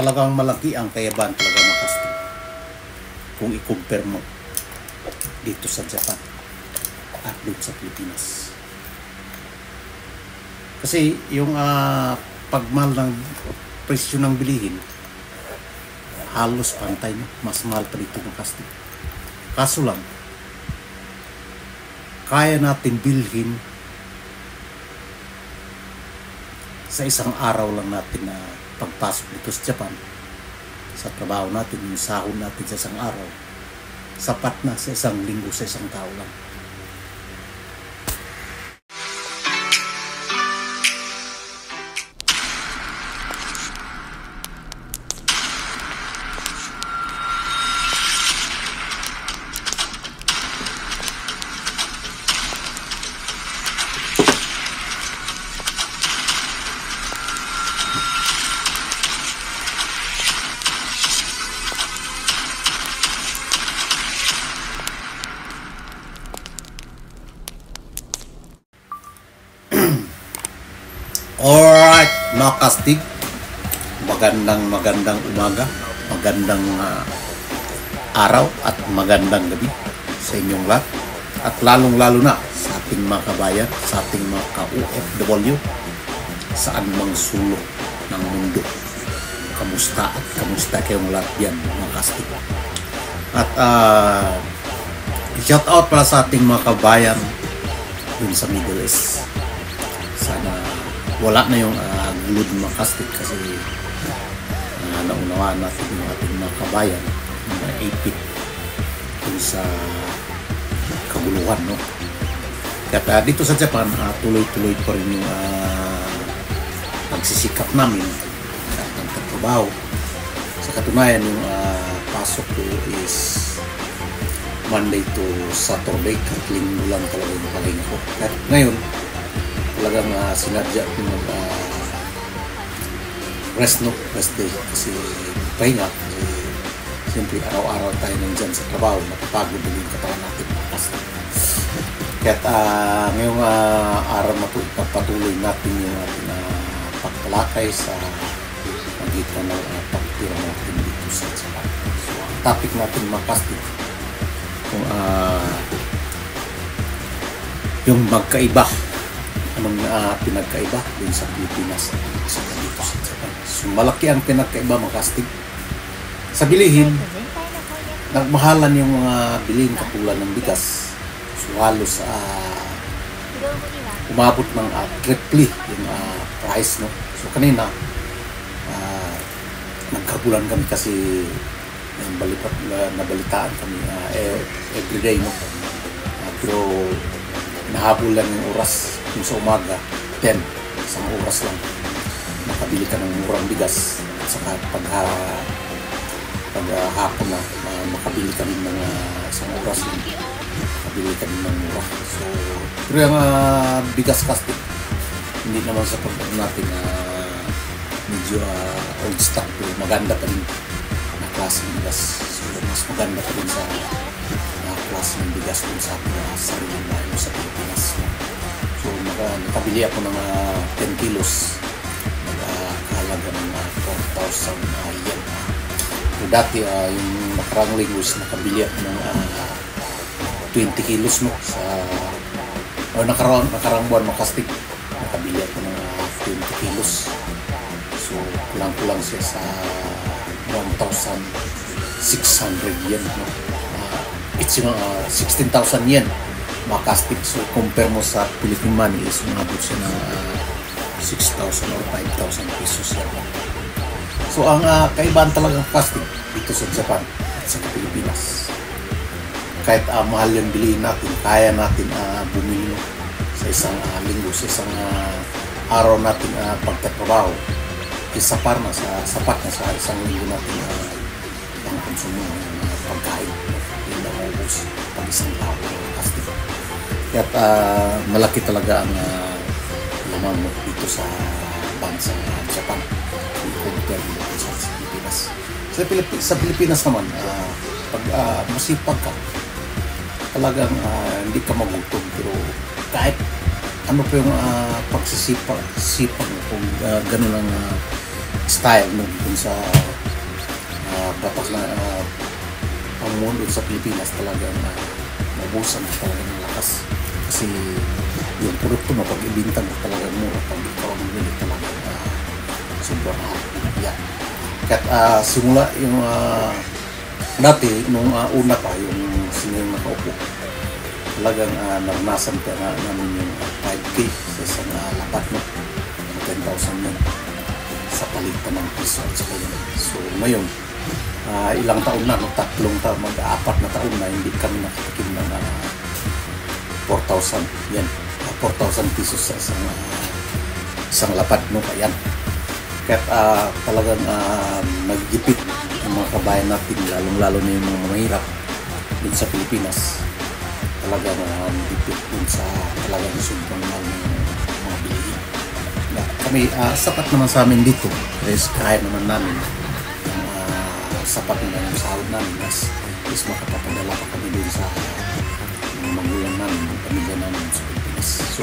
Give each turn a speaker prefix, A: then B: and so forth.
A: talagang malaki ang kayaban talaga makastig kung i-compare mo dito sa Japan at dito sa Pilipinas. Kasi yung pagmahal ng presyo ng bilihin, halos pantay, no? Mas mahal pa dito makastig. Kaso lang, kaya natin bilhin sa isang araw lang natin na pagpasok dito sa Japan. Sa trabaho natin, yung sahod natin sa isang araw, sapat na sa isang linggo, sa isang tao lang. Alright, mga kastig, magandang umaga, magandang araw at magandang gabi sa inyong lahat, at lalong-lalo na sa ating mga kabayan, sa ating mga ka-OFW saan mang sulok ng mundo. Kamusta at kamusta kayong lahat yan, mga kastig. At shout out para sa ating mga kabayan dun sa Middle East. Sana wala na yung gulod mga kastig, kasi naunawaan natin yung ating mga kabayan na ipit dun sa kaguluhan, no? Kaya dito sa Japan, tuloy-tuloy pa rin yung pagsisikap namin at pagtatrabaho. Sa katunayan, yung pasok ko is Monday to Saturday, at linggo lang talaga yung pahinga ko. At ngayon, talagang sinadya ko mag rest day, kasi pahinga. Kasi siyempre araw-araw tayo nandyan sa trabaho, napapagod din yung katawan natin. Kaya ngayong araw na ito, ipagpatuloy natin yung ating pagtalakay sa magitan ng pagtira natin dito sa Japan. So ang topic natin mga kastig, kung yung magkaiba, anong pinagkaiba din sa Pilipinas sa dito sa Japan. So malaki ang pinagkaiba mga kastig. Sa bilihin, nagmahalan yung mga bilihin katulad ng bigas. So halos umabot ng triple yung price, no? So kanina nagkabulan kami kasi nabalitaan kami everyday, no? Pero nahabol lang yung oras. Yung sa umaga, 10, isang oras lang, makabili ka ng murang bigas. At saka paghapon na, makabili ka rin ng isang oras lang, makabili ka rin ng mura. So, pero yung bigas kastig, hindi naman sa pagkakas natin medyo old stock, pero maganda pa rin na klase ng bigas. So, mas maganda pa rin sa klase ng bigas dun sa sariling bayan sa Pilipinas. So nakabili ako ng 10 kilos, nagkahalaga ng 4,000 yen. So dati yung nakarang linggo nakabili ako ng 20 kilos, no? Nakarang buwan makastig, nakabili ako ng 20 kilos. So kulang-kulang siya sa 1,600 yen, no? It's 16,000 yen makastig. So compare mo sa Philippine money is umabot siya ng 6,000 or 5,000 pesos yan. So ang kaibahan talagang kastig dito sa Japan at sa Pilipinas, kahit mahal yung bilihin natin, kaya natin bumili sa isang linggo, sa isang araw natin pagtatrabaho, sapat na sa isang linggo natin ang konsumo ng pagkain. Hindi na maubos pag isang tao kastig. Kaya malaki talaga ang lamang dito sa bansa Japan compare dito sa Pilipinas. Sa Pilipinas naman, pag masipag ka, talagang hindi ka magutom, pero kahit ano pa yung pagsisipag mo, kung ganun ang style mo dun sa batas na ang mundo sa Pilipinas talagang mabusan talaga ng lakas. Kasi yung produkto mo, pag ibinta mo talagang mura, pag ikaw ang bili talagang sobrang mahal. Yan. Kahit simula yung dati, nung una pa, yung sinayong nakaupo, talagang naranasan ka na namin yung 5K sa isang lapat, no? 10,000 yun sa palitan ng piso at saka yun. So ngayon, ilang taon na, no? 3 taon, mag-4 na taon na hindi kami nakatikim ng 4,000 yan, 4,000 pesos sa isang lapat, no? Ayan. Kahit talagang naggipit ng mga kabayan natin, lalong-lalo na yung mga mahirap din sa Pilipinas, talagang naggipit din sa talagang sobrang mahal ng mga bilihin. Kami, sapat naman sa amin dito, is kaya naman namin sapat naman yung sahod namin, is makapapadala pa kami din sa mga magulang namin, mga pamilya namin sa Pilipinas. So